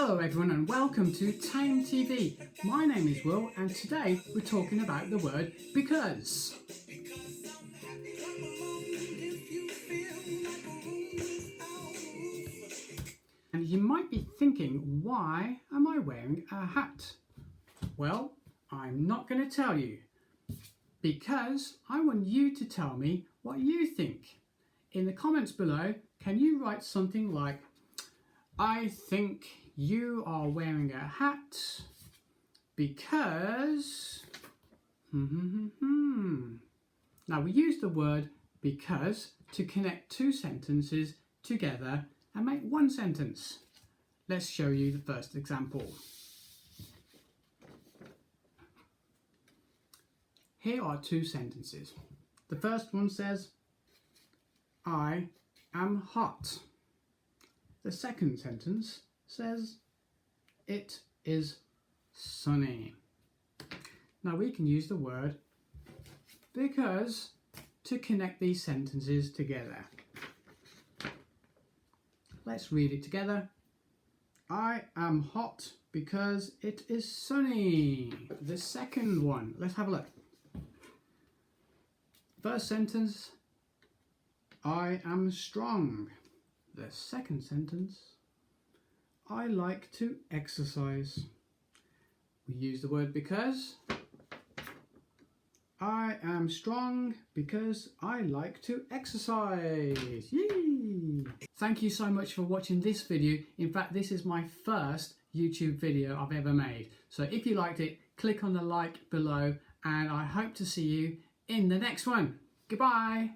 Hello everyone and welcome to Tame TV. My name is Will and today we're talking about the word because. And you might be thinking, why am I wearing a hat? Well, I'm not going to tell you because I want you to tell me what you think. In the comments below, can you write something like, I think you are wearing a hat because... Now we use the word because to connect two sentences together and make one sentence. Let's show you the first example. Here are two sentences. The first one says, I am hot. The second sentence says, it is sunny. Now we can use the word because to connect these sentences together. Let's read it together. I am hot because it is sunny. The second one, let's have a look. First sentence, I am strong. The second sentence, I like to exercise. We use the word because. I am strong because I like to exercise. Yay! Thank you so much for watching this video. In fact, this is my first YouTube video I've ever made. So if you liked it, click on the like below and I hope to see you in the next one. Goodbye.